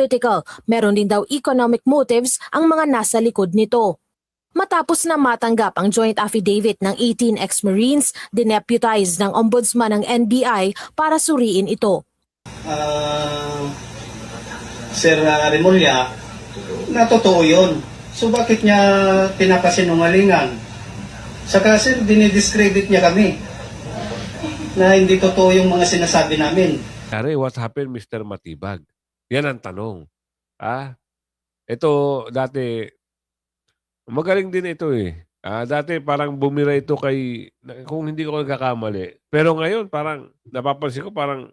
Political, meron din daw economic motives ang mga nasa likod nito. Matapos na matanggap ang joint affidavit ng 18 ex-Marines, dineputize ng ombudsman ng NBI para suriin ito. Sir Remulla, na totoo yun. So bakit niya pinapasinungalingan? Saka sir, dinidiscredit niya kami na hindi totoo yung mga sinasabi namin. Kare, what happened, Mr. Matibag? Yan ang tanong. Ito, dati, magaling din ito eh. Dati parang bumira ito kung hindi ko nagkakamali. Pero ngayon, parang, napapansin ko, parang,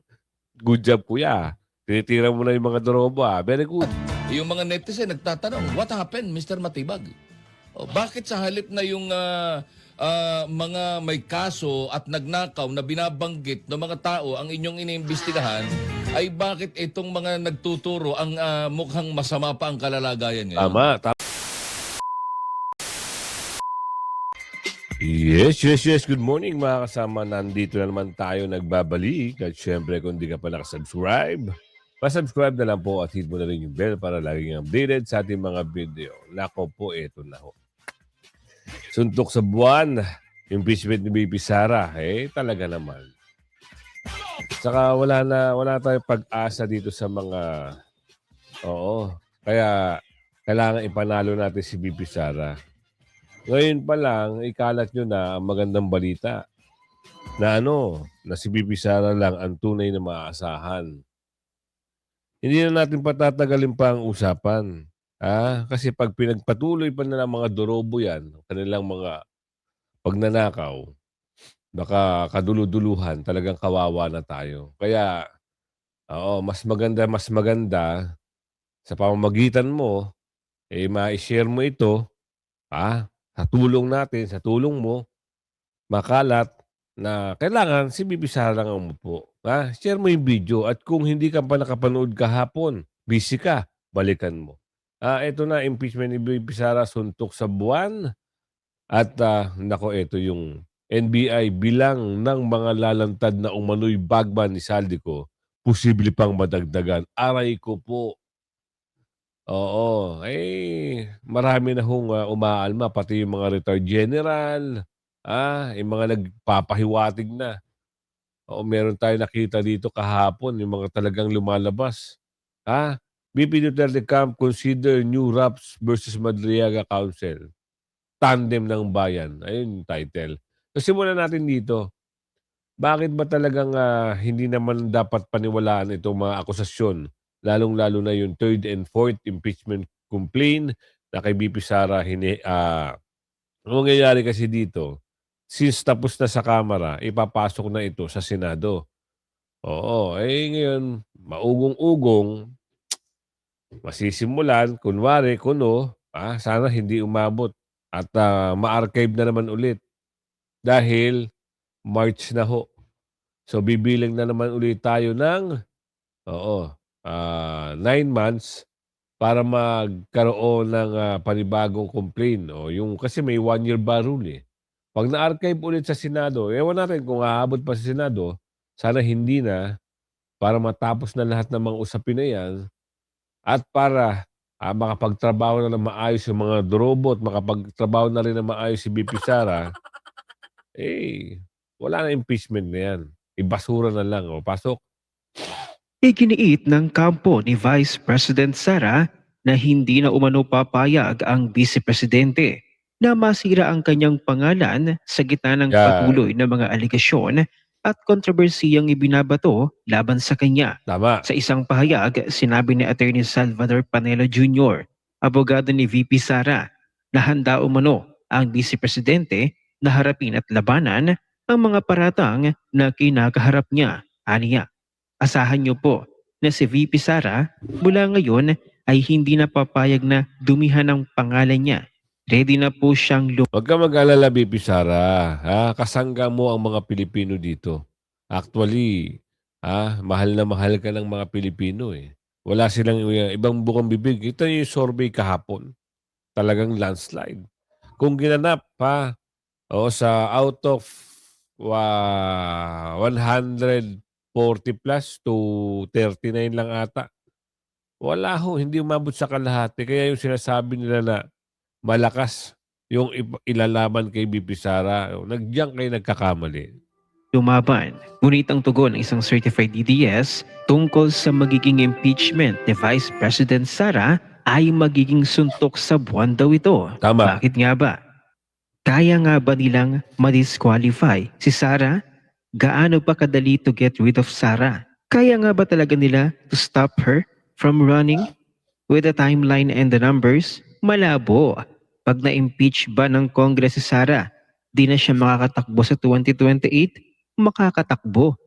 good job kuya. Tinitira mo na yung mga dorobo. Very good. Yung mga netizen nagtatanong, what happened, Mr. Matibag? Bakit sa halip na yung mga may kaso at nagnakaw na binabanggit ng mga tao ang inyong iniimbestigahan, ay bakit itong mga nagtuturo ang mukhang masama pa ang kalalagayan ngayon? Tama. Yes. Good morning mga kasama. Nandito na naman tayo nagbabalik. At syempre kung di ka pa nakasubscribe, pasubscribe na lang po at hit mo na rin yung bell para laging updated sa ating mga video. Nako po, eto na ho. Suntok sa buwan, impeachment ni BP Sara. Talaga naman. Saka wala tayong pag-asa dito sa mga... Kaya kailangan ipanalo natin si BP Sara. Ngayon pa lang, ikalat nyo na ang magandang balita na si BP Sara lang ang tunay na maaasahan. Hindi na natin patatagalin pa ang usapan. Kasi pag pinagpatuloy pa na ng mga dorobo yan, kanilang mga pagnanakaw, baka kaduluduluhan, talagang kawawa na tayo. Kaya, mas maganda sa pamamagitan mo, ma-share mo ito, sa tulong natin, sa tulong mo, makalat na kailangan si BP Sara lang ang umupo. Share mo yung video at kung hindi ka pa nakapanood kahapon, busy ka, balikan mo. Ito na, impeachment ni BP Sara, suntok sa buwan. At ito yung NBI bilang ng mga lalantad na umano'y bagman ni Saldico, posible pang madagdagan. Aray ko po. Marami na hong umaalma, pati yung mga retired general, yung mga nagpapahiwatig na. Meron tayo nakita dito kahapon, yung mga talagang lumalabas. BP Duterte camp consider new RAPS versus Madriaga Council. Tandem ng bayan. Ayun yung title. So simulan natin dito. Bakit ba talagang hindi naman dapat paniwalaan itong mga akusasyon? Lalong-lalo na yung third and fourth impeachment complaint na kay BP Sara. Ang mangyayari kasi dito, since tapos na sa Kamara, ipapasok na ito sa Senado. Ngayon, maugong-ugong, masisimulan, kunwari, sana hindi umabot at ma-archive na naman ulit dahil March na ho. So bibilang na naman ulit tayo ng 9 months para magkaroon ng panibagong complaint. Kasi may 1-year bar rule eh. Pag na-archive ulit sa Senado, ewan natin kung aabot pa sa Senado, sana hindi na, para matapos na lahat ng mga usapin na yan at para makapagtrabaho na maayos yung mga dorobo at makapagtrabaho na rin na maayos si BP Sara, wala na impeachment na yan. Ibasura na lang. Pasok. Iginiit ng kampo ni Vice President Sara na hindi na umano papayag ang Vice Presidente na masira ang kanyang pangalan sa gitna ng patuloy na mga aligasyon at kontrobersiyang ibinabato laban sa kanya. Tama. Sa isang pahayag, sinabi ni Attorney Salvador Panelo Jr., abogado ni VP Sara, na handa umano ang Vice Presidente na harapin at labanan ang mga paratang na kinakaharap niya. Aniya, asahan niyo po na si VP Sara mula ngayon ay hindi na papayag na dumihan ang pangalan niya. Ready na po siyang Huwag ka mag-alala, BP Sara. Kasangga mo ang mga Pilipino dito. Actually, mahal na mahal ka ng mga Pilipino eh. Wala silang ibang bukang bibig. Ito yung survey kahapon. Talagang landslide. Kung ginanap, sa out of 140 plus to 39 lang ata Wala ho, hindi umabot sa kalahati. Kaya yung sinasabi nila na malakas yung ilalaban kay BP Sara, diyan kayo nagkakamali. Lumaban. Ngunit ang tugon ng isang certified DDS tungkol sa magiging impeachment ni Vice President Sara ay magiging suntok sa buwan daw ito. Tama. Bakit nga ba? Kaya nga ba nilang ma-disqualify si Sara? Gaano ba kadali to get rid of Sara? Kaya nga ba talaga nila to stop her from running? With the timeline and the numbers, malabo. Pag na-impeach ba ng Congress si Sara, di na siya makakatakbo sa 2028? Makakatakbo.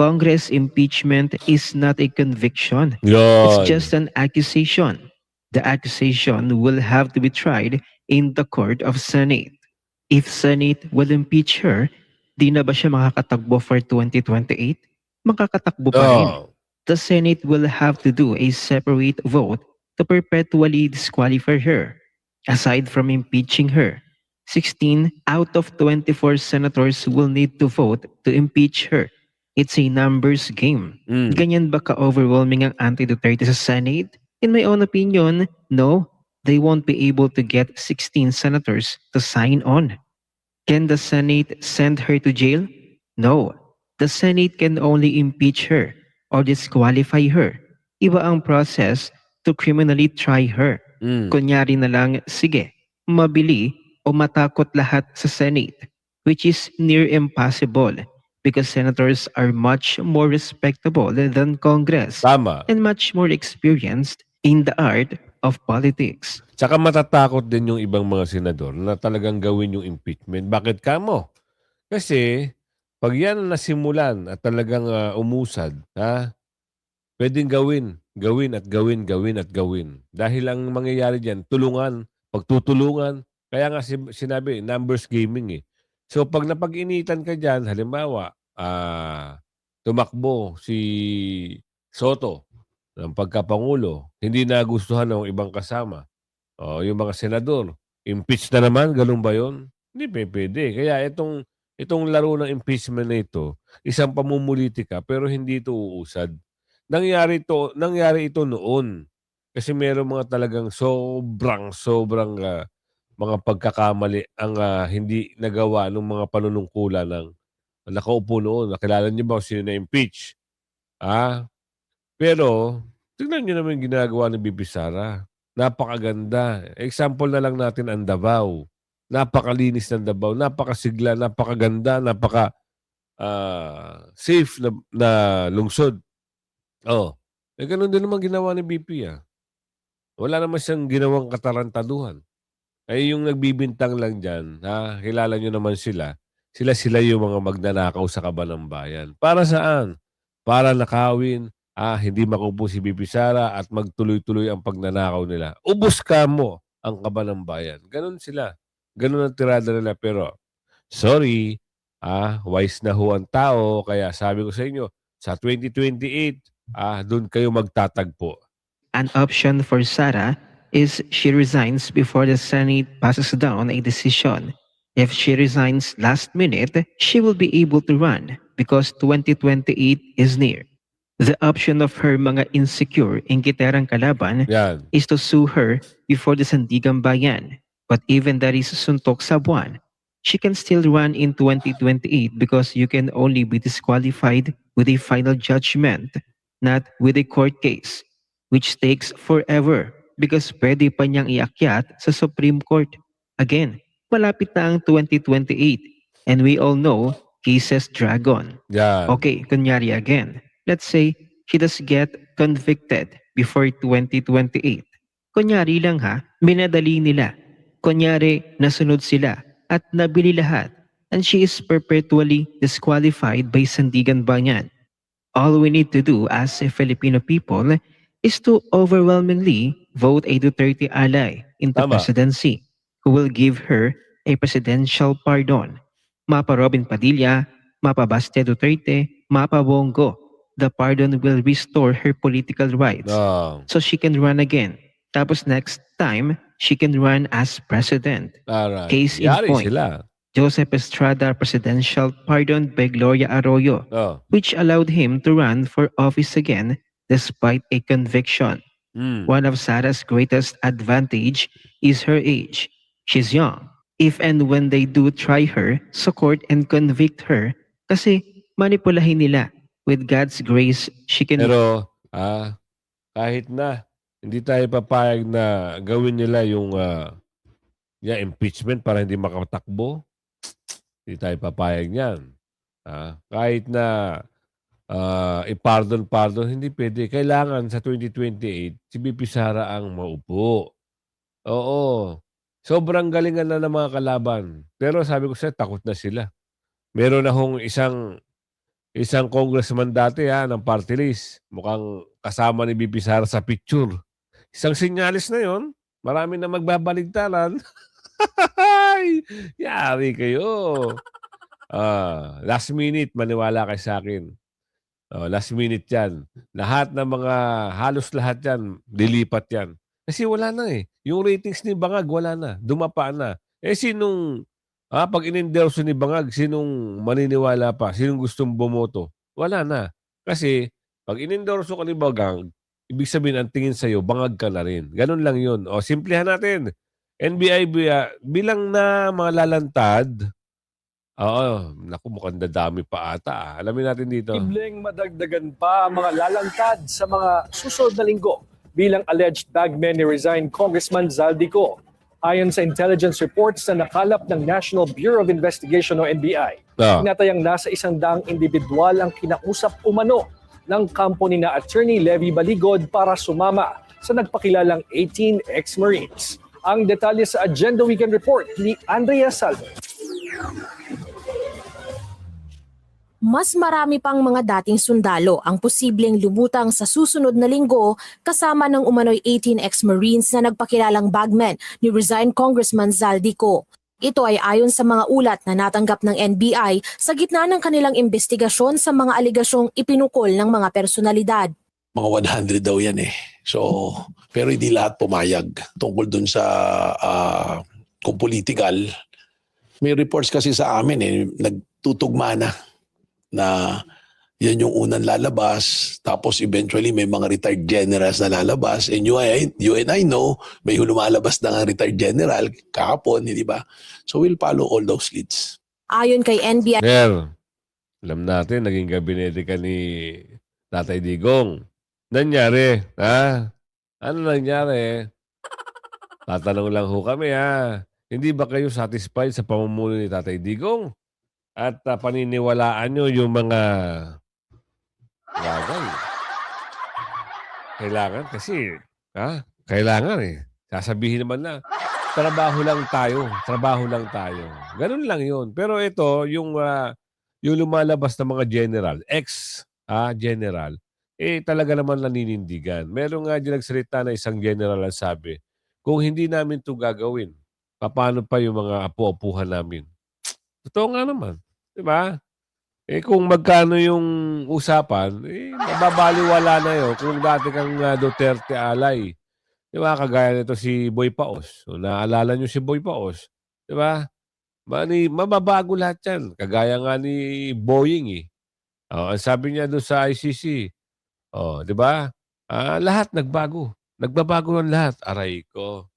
Congress impeachment is not a conviction. It's Yun. just an accusation. The accusation will have to be tried in the court of Senate. If Senate will impeach her, di na ba siya makakatakbo for 2028? Makakatakbo pa rin. Oh. The Senate will have to do a separate vote to perpetually disqualify her. Aside from impeaching her, 16 out of 24 senators will need to vote to impeach her. It's a numbers game. Mm. Ganyan ba ka-overwhelming ang anti-Duterte sa Senate? In my own opinion, no. They won't be able to get 16 senators to sign on. Can the Senate send her to jail? No. The Senate can only impeach her or disqualify her. Iba ang process to criminally try her. Mm. Kunyari na lang, sige, mabili o matakot lahat sa Senate, which is near impossible because senators are much more respectable than Congress Tama. and much more experienced in the art of politics. Tsaka matatakot din yung ibang mga senador na talagang gawin yung impeachment. Bakit kamo? Kasi pag yan nasimulan at talagang umusad, pwedeng gawin at gawin. Dahil ang mangyayari diyan, pagtutulungan. Kaya nga sinabi, numbers gaming eh. So pag napag-initan ka diyan, halimbawa, tumakbo si Soto ng pagkapangulo, hindi nagustuhan ng ibang kasama. Yung mga senador, impeach na naman, ganun ba yun? Hindi pwede. Kaya itong laro ng impeachment na ito, isang pamumulitika pero hindi ito uusad. Nangyari ito noon. Kasi meron mga talagang sobrang mga pagkakamali ang hindi nagawa ng mga panunungkulan ng nakaupo noon. Nakilala niyo ba kung sino na-impeach? Pero, tignan niyo naman yung ginagawa ni Bibi Sara. Napakaganda. Example na lang natin ang Davao. Napakalinis ng Davao. Napakasigla, napakaganda, safe na lungsod. Ganun din naman ginawa ni BP. Wala naman siyang ginawang katarantaduhan. Yung nagbibintang lang dyan, kilala nyo naman sila. Sila yung mga magnanakaw sa kaban ng bayan. Para saan? Para nakawin, hindi makupo si BP Sara at magtuloy-tuloy ang pagnanakaw nila. Ubus ka mo ang kaban ng bayan. Ganun sila. Ganun ang tirada nila. Pero, sorry, wise na ho ang tao. Kaya sabi ko sa inyo, sa 2028, doon kayo magtatagpo. An option for Sara is she resigns before the Senate passes down a decision. If she resigns last minute, she will be able to run because 2028 is near. The option of her mga insecure ingkiterang kalaban Yan. is to sue her before the Sandigan Bayan. But even that is suntok sa buwan, she can still run in 2028 because you can only be disqualified with a final judgment, not with a court case, which takes forever because pwede pa niyang iakyat sa Supreme Court. Again, malapit na ang 2028 and we all know cases drag on. Yan. Okay, kunyari again. Let's say she does get convicted before 2028. Kunyari lang minadali nila. Kunyari nasunod sila at nabili lahat and she is perpetually disqualified by Sandigan Bayan. All we need to do as a Filipino people is to overwhelmingly vote a Duterte ally into Tama. presidency who will give her a presidential pardon. Mapa Robin Padilla, Mapa Baste Duterte, Mapa Bongo. The pardon will restore her political rights so she can run again. Tapos next time, she can run as president. Alright. Case in Yari point. sila. Joseph Estrada presidential pardon by Gloria Arroyo, which allowed him to run for office again despite a conviction. Hmm. One of Sarah's greatest advantage is her age. She's young. If and when they do try her sa court and convict her, kasi manipulahin nila. With God's grace, she can Pero, kahit na hindi tayo papayag na gawin nila yung impeachment para hindi makatakbo, hindi tayo papayag niyan. Kahit na i-pardon, hindi pwede. Kailangan sa 2028, si BP Sara ang maupo. Oo. Sobrang galingan na ng mga kalaban. Pero sabi ko sa'yo, takot na sila. Meron akong isang congressman dati ng party list. Mukhang kasama ni BP Sara sa picture. Isang sinyalis na yon. Marami na magbabaligtaran. Yari kayo. Last minute, maniwala kayo sa akin. Last minute yan. Halos lahat yan, lilipat yan. Kasi wala na eh. Yung ratings ni Bangag, wala na. Dumapa na. Pag in-endorse ni Bangag, sinong maniniwala pa? Sinong gustong bumoto? Wala na. Kasi, pag in-endorse ka ni Bangag, ibig sabihin, ang tingin sa'yo, Bangag ka na rin. Ganun lang yun. Simplihan natin. NBI, bilang na mga lalantad, naku, mukhang dadami pa ata. Alamin natin dito. Posibleng madagdagan pa ang mga lalantad sa mga susunod na linggo bilang alleged bagman ni resigned Congressman Zaldico. Ayon sa intelligence reports na nakalap ng National Bureau of Investigation o NBI, tinatayang nasa 100 individual ang kinausap umano ng kampo ni na Attorney Levy Baligod para sumama sa nagpakilalang 18 ex-Marines. Ang detalye sa Agenda Weekend Report ni Andrea Salvo. Mas marami pang mga dating sundalo ang posibleng lumutang sa susunod na linggo kasama ng umano'y 18 ex-Marines na nagpakilalang bagman ni resigned Congressman Zaldico. Ito ay ayon sa mga ulat na natanggap ng NBI sa gitna ng kanilang investigasyon sa mga aligasyong ipinukol ng mga personalidad. Mga 100 daw yan eh. So, pero hindi lahat pumayag tungkol dun sa kung political. May reports kasi sa amin nagtutugma na yan yung unang lalabas, tapos eventually may mga retired generals na lalabas, and you and I know, may lumalabas na nga retired general kahapon, hindi ba? So we'll follow all those leads. Ayon kay NBI, Alam natin, naging gabinete ka ni Tatay Digong. Nangyari, Ano nangyari? Tatanong lang ho kami, Hindi ba kayo satisfied sa pamumuno ni Tatay Digong? At paniniwalaan nyo yung mga bagay. Kailangan kasi, kailangan Sasabihin naman na, trabaho lang tayo. Ganun lang yun. Pero ito, yung lumalabas na mga general, general, talaga naman naninindigan. Meron nga dyan nagsalita na isang general ang sabi, kung hindi namin ito gagawin, paano pa yung mga apo-apuhan namin? Totoo nga naman. Diba? Kung magkano yung usapan, mababaliwala na yun kung dati kang Duterte alay. Diba? Kagaya nito si Boy Paos. So, naalala nyo si Boy Paos. Diba? Mababago lahat yan. Kagaya nga ni Boying ang sabi niya doon sa ICC. Diba? Lahat nagbago. Nagbabago ang lahat. Aray ko.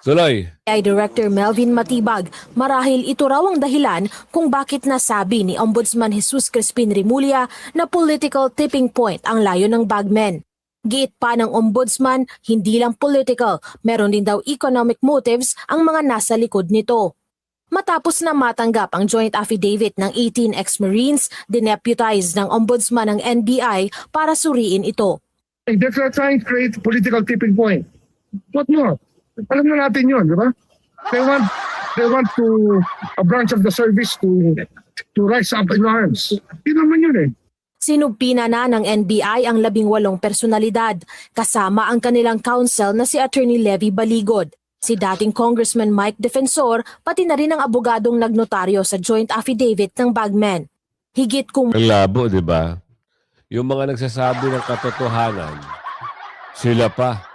Tuloy. Director Melvin Matibag, marahil ito raw ang dahilan kung bakit nasabi ni Ombudsman Jesus Crispin Remulla na political tipping point ang layo ng bagmen. Giit pa ng Ombudsman, hindi lang political, meron din daw economic motives ang mga nasa likod nito. Matapos na matanggap ang joint affidavit ng 18 ex-Marines, dineputize ng Ombudsman ng NBI para suriin ito. They're trying to create a political tipping point. What more? Alam na natin yun, di ba? They want a branch of the service to rise up in arms. Yun naman yun Sinubpina na ng NBI ang 18 personalidad, kasama ang kanilang counsel na si Attorney Levy Baligod, si dating Congressman Mike Defensor, pati na rin ang abogadong nagnotaryo sa joint affidavit ng bagmen. Higit kung Ang labo, di ba? Yung mga nagsasabi ng katotohanan, sila pa.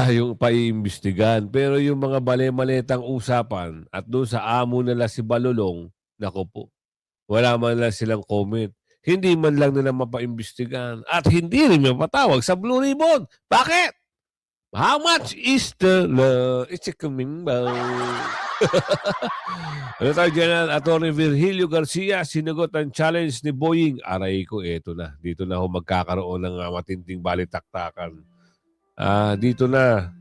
Yung paiimbestigan. Pero yung mga bale-maletang usapan at doon sa amo nila si Balulong, naku po, wala man lang silang comment. hindi man lang nila mapaimbestigahan at hindi rin mapatawag sa Blue Ribbon. Bakit? How much is the it's a coming Retired General Attorney Virgilio Garcia sinagot ang challenge ni Boying. Aray ko, eto na. Dito na ho magkakaroon ng matinding balitaktakan. Dito na.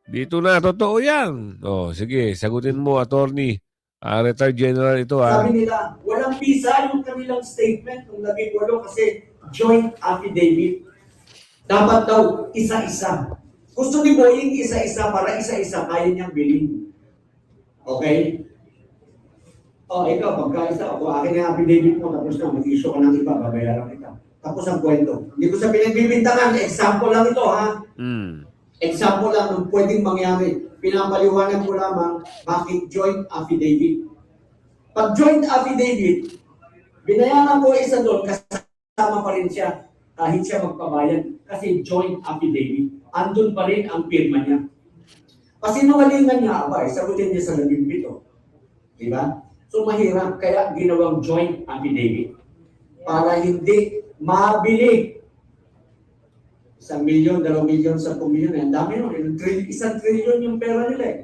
Dito na, totoo yan. Sige, sagutin mo, Attorney. Retired General ito. Sabi nila, walang visa yung kanilang statement ng 18 kasi joint affidavit. Dapat daw isa-isa. Gusto ni Boying isa-isa para isa-isa kaya niyang bilhin. Okay? Ikaw, pagka-isa ako, akin yung affidavit mo, tapos na, mag-issue ka ng iba, babayaran kita. Tapos ang kwento. Hindi ko sa pinagbibintangan, example lang ito, ha? Example lang ng pwedeng mangyari. Pinapaliwanag ko lamang bakit joint affidavit. Pag joint affidavit, binayaran ko isa doon, kasama pa rin siya kahit siya magpabayad kasi joint affidavit. Andun pa rin ang pirma niya. Pasinungalingan niya, sagutin niya sa 17. Diba? So mahirap, kaya ginawang joint affidavit para hindi mabili. 1 milyon, 2 milyon, 10 milyon. Ang dami nun. 1 trillion yung pera nila eh.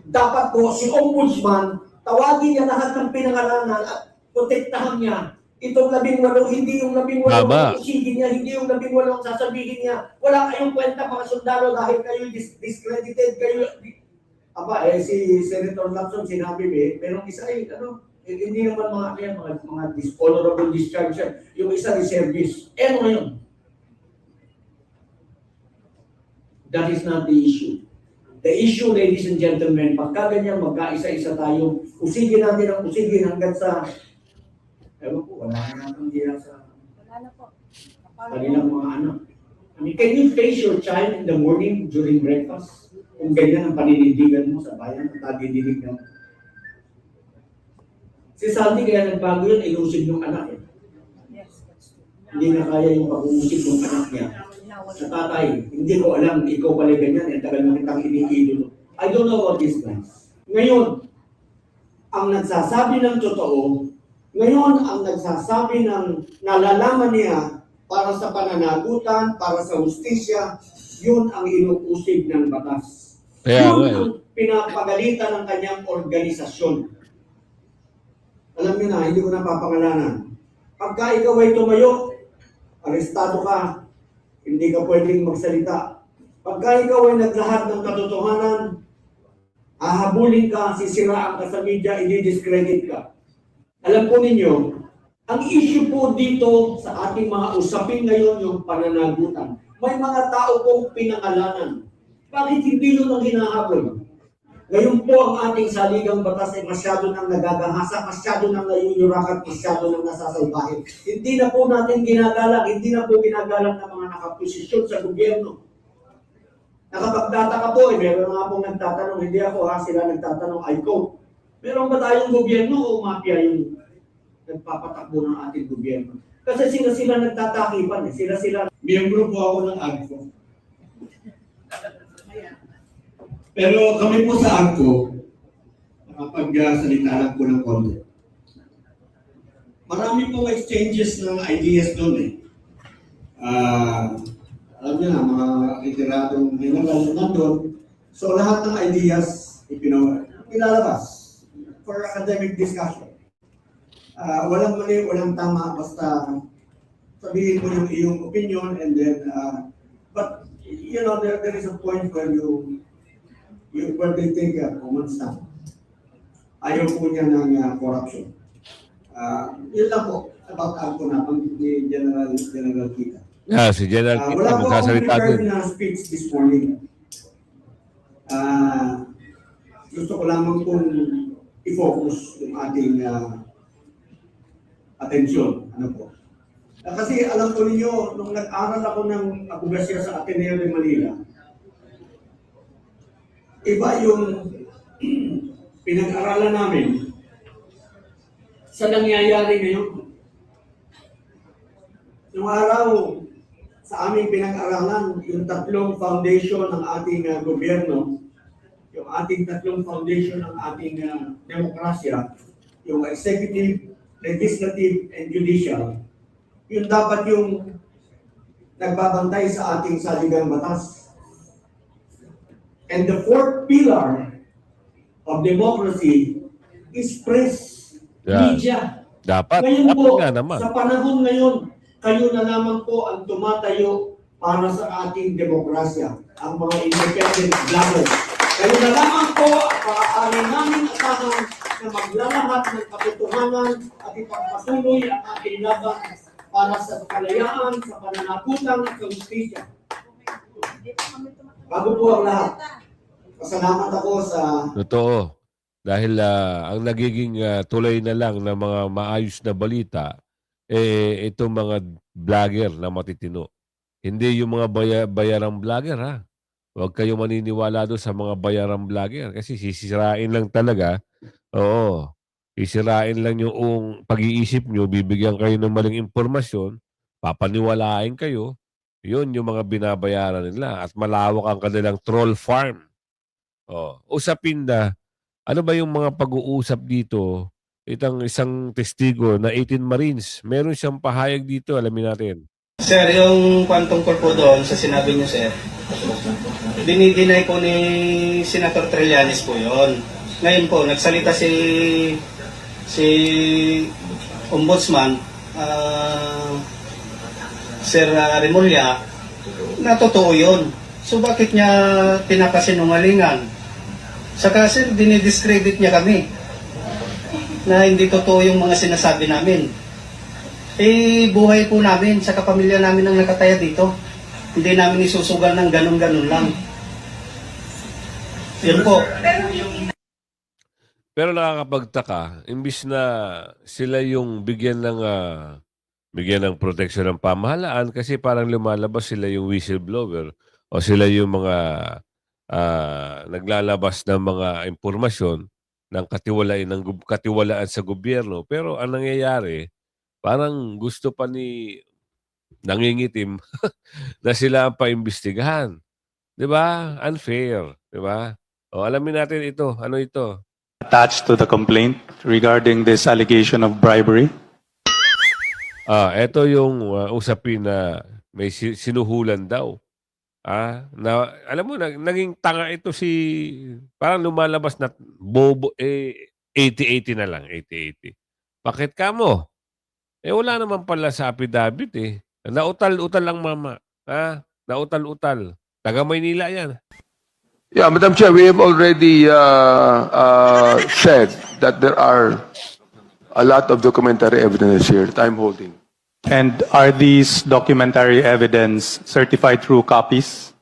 Dapat po si Ombudsman, tawagin niya lahat ng pinangalanan at protektahan niya. Itong 18, hindi yung 18 ang isigin niya, hindi yung 18 ang sasabihin niya. Wala kayong kwenta mga sundalo dahil kayo discredited, kayo... si Senator Lacson sinabi merong isa hindi naman mga dishonorable discharge yan. Yung isa reservist. Ano ngayon? That is not the issue. The issue, ladies and gentlemen, pagka ganyan, magkaisa-isa tayo, usigin natin ang usigin hanggang sa, ewan po, wala na natin diyan sa kanilang mga anak. I mean, can you face your child in the morning during breakfast? Kung ganyan ang paninindigan mo sa bayan, ang tagidinig mo. Si Sandy kaya nagbago yun, ilusig yung anak eh. Hindi na kaya yung pag-uusig ng anak niya. Sa tatay, hindi ko alam, ikaw pala ganyan, tagal na kitang iniidolo. I don't know what this means. Ngayon, ang nagsasabi ng totoo, ngayon ang nagsasabi ng nalalaman niya para sa pananagutan, para sa hustisya, yun ang inuusig ng batas. Yun ang pinapagalitan ng kanyang organisasyon. Alam niyo na, hindi ko na papangalanan. Pagka ikaw ay tumayo, arestado ka, hindi ka pwedeng magsalita. Pagka ikaw ay naglahad ng katotohanan, hahabulin ka, sisiraan ka sa media, i-discredit ka. Alam po ninyo, ang issue po dito sa ating mga usapin ngayon yung pananagutan. May mga tao pong pinangalanan. Bakit hindi yun ang hinahabol? Ngayon po ang ating saligang batas ay masyado nang nagagahasa, masyado nang nayuyurakat, masyado nang nasasalbahin. Hindi na po natin ginagalang, hindi na po ginagalang ng mga nakaposisyon sa gobyerno. Nakapagtataka po, meron nga pong nagtatanong, hindi ako sila nagtatanong, I quote, meron ba tayong gobyerno o mafia yung nagpapatakbo ng ating gobyerno? Kasi sila nagtatakipan, sila. Miyembro po ako ng AGCO. Pero kami po sa AGCO, nakapagsalita lang po ng konti. Marami pong exchanges ng ideas doon eh. Alam niyo na, mga retiradong general na doon. So lahat ng ideas ilalabas for academic discussion. Walang mali, walang tama, basta sabihin mo yung iyong opinion and then, but you know, there is a point where where they take a common stand. Ayaw po niya ng corruption. Yun lang po about ako na ni General Kita. Si General Kita, wala po akong magsasalita prepared din. na speech this morning. Gusto ko lamang pong i-focus yung ating atensyon. Ano po? Kasi alam ko ninyo, nung nag-aral ako ng abogasiya sa Ateneo de Manila, iba yung pinag-aralan namin sa nangyayari ngayon. Nung araw, sa aming pinag-aralan, yung 3 foundation ng ating gobyerno, yung ating 3 foundation ng ating demokrasya, yung executive, legislative, and judicial, Yun dapat yung nagbabantay sa ating saligang batas. And the fourth pillar of democracy is press, Yan. media. Dapat. Ngayon Dapat po, nga naman. sa panahon ngayon, kayo na naman po ang tumatayo para sa ating demokrasya, ang mga independent vloggers. Kayo na lamang po ang maaari namin asahan na maglalahat ng katotohanan at ipagpatuloy ang ating laban para sa kalayaan, sa pananagutan at kaustisya. Bago po ang lahat, pasalamat ako sa Totoo. Dahil ang nagiging tulay na lang ng mga maayos na balita, itong mga vlogger na matitino. Hindi yung mga bayarang vlogger, ha? Huwag kayo maniniwala doon sa mga bayarang vlogger kasi sisirain lang talaga. Oo. Sisirain lang yung pag-iisip nyo, bibigyan kayo ng maling impormasyon, papaniwalain kayo. Yun yung mga binabayaran nila at malawak ang kanilang troll farm. Usapin na, ano ba yung mga pag-uusap dito? Isang testigo na 18 Marines, meron siyang pahayag dito, alamin natin. Sir, yung tungkol po doon sa sinabi niyo, sir, dinideny po ni Senator Trillanes po yon. Ngayon po, nagsalita si Ombudsman, Sir Remulla, na totoo yun. So bakit niya pinapasinungalingan? Saka sir, dinidiscredit niya kami na hindi totoo yung mga sinasabi namin. Buhay po namin, sa kapamilya namin ang nakataya dito. Hindi namin isusugal ng ganun-ganun lang. Yun po. Pero nakakapagtaka, imbis na sila yung bigyan ng proteksyon ng pamahalaan kasi parang lumalabas sila yung whistleblower o sila yung mga naglalabas ng mga impormasyon ng katiwalaan sa gobyerno. Pero ang nangyayari, parang gusto pa nangingitim na sila ang paimbestigahan. 'Di ba? Unfair, 'di ba? Alamin natin ito. Ano ito? Attached to the complaint regarding this allegation of bribery? Ito yung usapin na may sinuhulan daw. Alam mo, naging tanga ito parang lumalabas na bobo, 80-80 na lang, 80-80. Bakit ka mo? Wala naman pala sa affidavit eh. Nautal-utal lang mama. Nautal-utal. Taga Maynila yan. Yeah, Madam Chair, we have already said that there are a lot of documentary evidence here. Time holding. And are these documentary evidence certified through copies?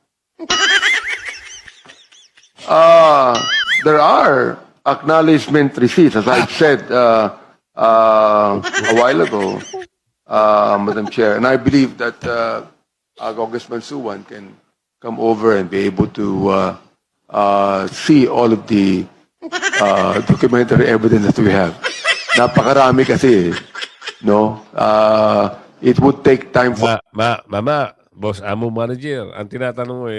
There are acknowledgement receipts, as I said a while ago, Madam Chair, and I believe that Congressman Suwan can come over and be able to see all of the documentary evidence that we have. Napakarami kasi, no? It would take time for... Mama, Boss Amo Manager, ang tinatanong mo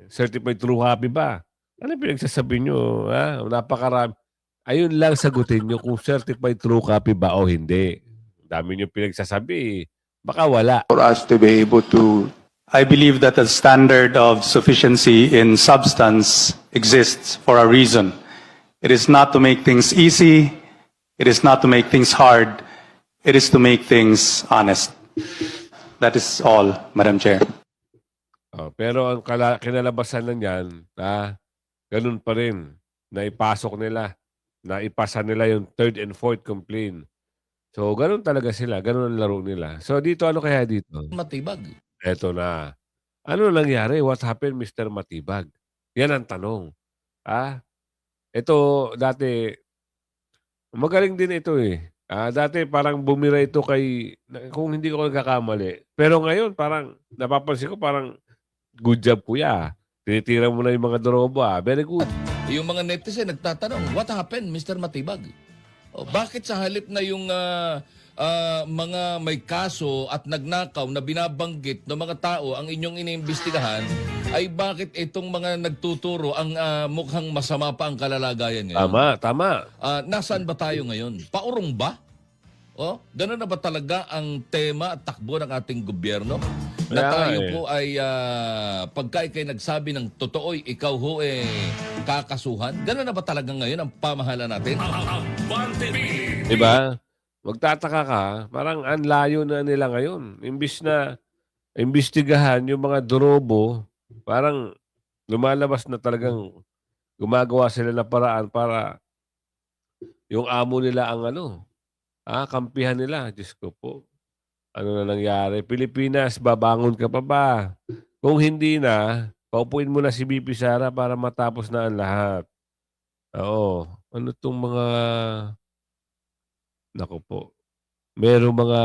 certified true copy ba? Ano pinagsasabi nyo? Napakarami. Ayun lang sagutin nyo kung certified true copy ba o hindi. Dami nyo pinagsasabi. Baka wala. for us to be able to... I believe that the standard of sufficiency in substance exists for a reason. It is not to make things easy. It is not to make things hard. It is to make things honest. That is all, Madam Chair. Pero ang kinalabasan lang yan, ganun pa rin. Naipasok nila. Naipasa nila yung third and fourth complaint. So, ganun talaga sila. Ganun ang laro nila. So, dito, ano kaya dito? Matibag. Eto na. Ano nangyari? What happened, Mr. Matibag? Yan ang tanong. Ito, dati, magaling din ito eh. Dati parang bumira ito kung hindi ko nagkakamali. Pero ngayon, parang, napapansin ko, parang, good job kuya. Tinitira mo na yung mga droba. Very good. Yung mga netizen nagtatanong, what happened, Mr. Matibag? Bakit sa halip na yung mga may kaso at nagnakaw na binabanggit ng mga tao ang inyong iniimbestigahan, ay bakit itong mga nagtuturo ang mukhang masama pa ang kalalagayan ngayon? Tama. Nasaan ba tayo ngayon? Paurong ba? Ganun na ba talaga ang tema at takbo ng ating gobyerno? Na Kaya nga tayo eh. po ay pagka ikay nagsabi ng totoo, ikaw ho kakasuhan? Ganun na ba talaga ngayon ang pamahala natin? Diba? Magtataka ka, parang ang layo na nila ngayon. Imbis na imbestigahan yung mga dorobo, parang lumalabas na talagang gumagawa sila ng paraan para yung amo nila ang kampihan nila. Diyos ko po. Ano na nangyari? Pilipinas, babangon ka pa ba? Kung hindi na, paupuin mo na si BP Sara para matapos na ang lahat. Oo. Ano tong mga... Naku po. Merong mga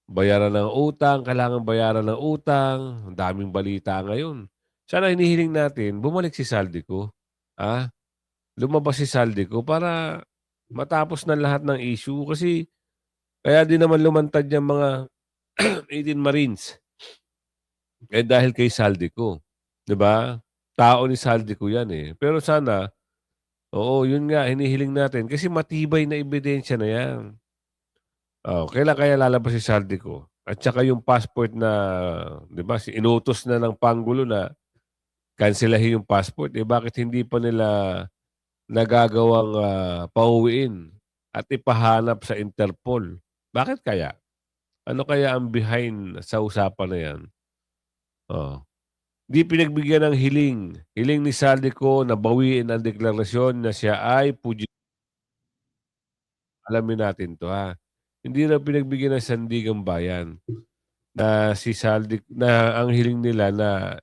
bayaran ng utang, kailangan bayaran ng utang. Ang daming balita ngayon. Sana hinihiling natin, bumalik si Saldico. Lumabas si Saldico para matapos na lahat ng issue. Kasi kaya din naman lumantad yung mga 18 Marines. Dahil kay Saldico. 'Di ba? Tao ni Saldico yan eh. Pero sana, oo, yun nga, hinihiling natin. Kasi matibay na ebidensya na yan. Kailan kaya lalabas si Saldico? At saka yung passport na, 'di ba, inutos na ng Pangulo na kanselahin yung passport. Bakit hindi pa nila nagagawang pauwiin at ipahanap sa Interpol? Bakit kaya? Ano kaya ang behind sa usapan na yan? Di pinagbigyan ng hiling. Hiling ni Saldico na bawiin ang deklarasyon na siya ay alamin natin to Hindi na pinagbigyan ng Sandigang Bayan na si Saldico na ang hiling nila na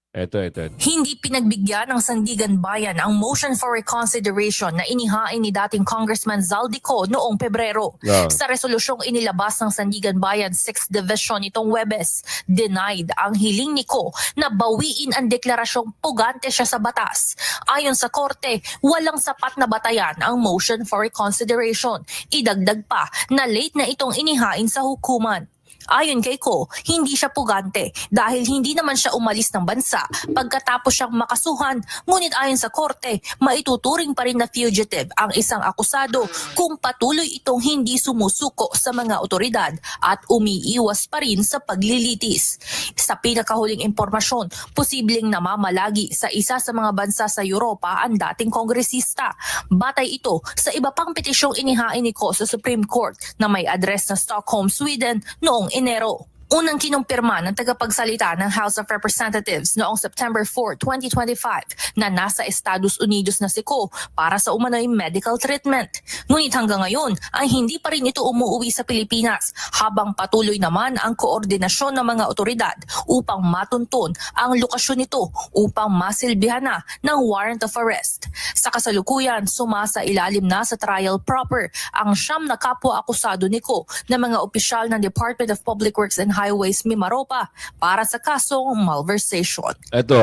eto. Hindi pinagbigyan ng Sandigan Bayan ang motion for reconsideration na inihain ni dating Congressman Zaldico noong Pebrero. No. Sa resolusyong inilabas ng Sandigan Bayan 6th Division itong Huwebes, denied ang hiling ni Ko na bawiin ang deklarasyong pugante siya sa batas. Ayon sa korte, walang sapat na batayan ang motion for reconsideration. Idagdag pa na late na itong inihain sa hukuman. Ayon kay Ko, hindi siya pugante dahil hindi naman siya umalis ng bansa pagkatapos siyang makasuhan, ngunit ayon sa korte, maituturing pa rin na fugitive ang isang akusado kung patuloy itong hindi sumusuko sa mga otoridad at umiiwas pa rin sa paglilitis. Sa pinakahuling impormasyon, posibleng namamalagi sa isa sa mga bansa sa Europa ang dating kongresista. Batay ito sa iba pang petisyong inihain ni Ko sa Supreme Court na may address na Stockholm, Sweden noong Enero. Unang kinumpirma ng tagapagsalita ng House of Representatives noong September 4, 2025 na nasa Estados Unidos na si Ko para sa umano'y medical treatment. Ngunit hanggang ngayon ay hindi pa rin ito umuwi sa Pilipinas habang patuloy naman ang koordinasyon ng mga otoridad upang matunton ang lokasyon nito upang masilbihan na ng warrant of arrest. Sa kasalukuyan, sumasa ilalim na sa trial proper ang 9 na kapwa-akusado ni Ko na mga opisyal ng Department of Public Works and Highways Mimaropa para sa kasong malversation. Ito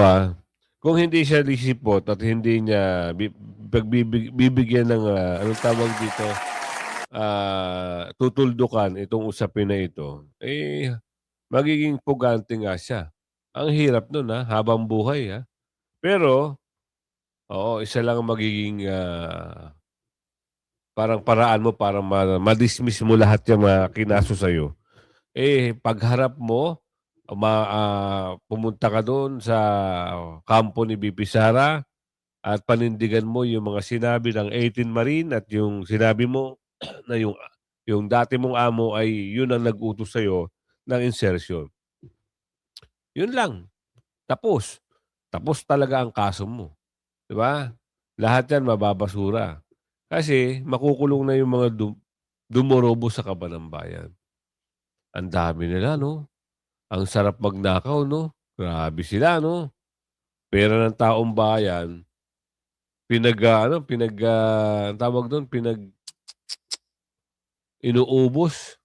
kung hindi siya lisipot at hindi niya bibigyan ng anong tawag dito, tutuldukan itong usapin na ito, magiging pugante nga siya. Ang hirap nun habang buhay Pero, oo, isa lang ang magiging parang paraan mo para ma-dismiss mo lahat yung mga kinaso sa'yo. Pagharap mo, pumunta ka doon sa kampo ni BP Sara at panindigan mo yung mga sinabi ng 18 Marine at yung sinabi mo na yung dati mong amo ay yun ang nag-utos sa'yo ng insertion. Yun lang. Tapos. Tapos talaga ang kaso mo. Diba? Lahat yan mababasura. Kasi makukulong na yung mga dumorobo sa kaban ng bayan. Ang dami nila, no? Ang sarap magnakaw, no? Grabe sila, no? Pera ng taong bayan, tawag doon, inuubos.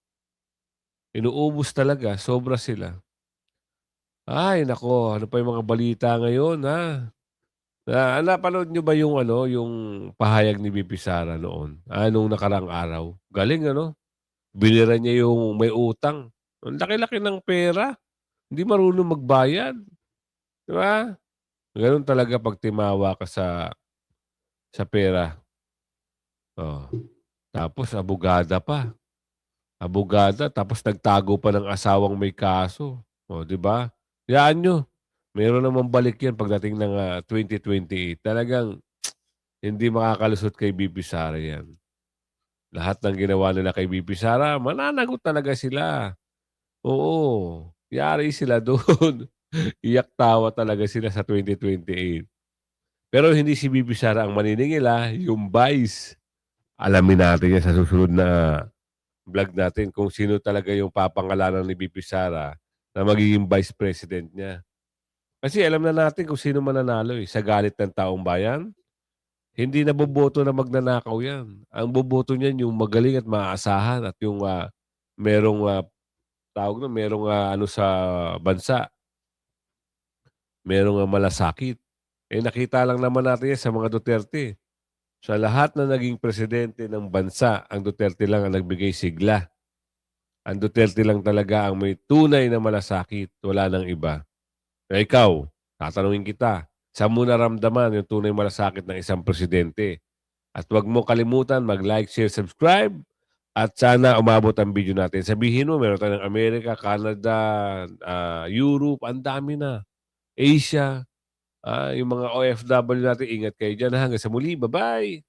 Inuubos talaga, sobra sila. Ay, nako, ano pa yung mga balita ngayon, napanood nyo ba yung yung pahayag ni BP Sara noon? Nung nakaraang araw? Galing, Binira niya yung may utang. Ang laki-laki ng pera. Hindi marunong magbayad. Di ba? Ganun talaga pag timawa ka sa pera. Tapos abogada pa. Abogada, tapos nagtago pa ng asawang may kaso. O, di ba? Yaan nyo. Meron namang balik yan pagdating ng 2028. Talagang hindi makakalusot kay BP Sara yan. Lahat ng ginawa nila kay BP Sara, mananagot talaga sila. Oo. Yari sila doon. Iyak tawa talaga sila sa 2028. Pero hindi si BP Sara ang maniningil, yung Vice. Alamin natin yan sa susunod na vlog natin kung sino talaga yung papangalanan ni BP Sara na magiging Vice President niya. Kasi alam na natin kung sino mananalo sa galit ng taong bayan. Hindi na boboto na magnanakaw yan. Ang boboto niyan yung magaling at maaasahan at yung merong tawag na merong ano sa bansa. Merong malasakit. Nakita lang naman natin yan sa mga Duterte. Sa lahat na naging presidente ng bansa, ang Duterte lang ang nagbigay sigla. Ang Duterte lang talaga ang may tunay na malasakit. Wala nang iba. Ikaw, tatanungin kita, saan mo naramdaman yung tunay malasakit ng isang presidente? At huwag mo kalimutan mag-like, share, subscribe. At sana umabot ang video natin. Sabihin mo, meron tayong Amerika, Canada, Europe, ang dami na. Asia, yung mga OFW natin, ingat kayo dyan. Hanggang sa muli, bye-bye!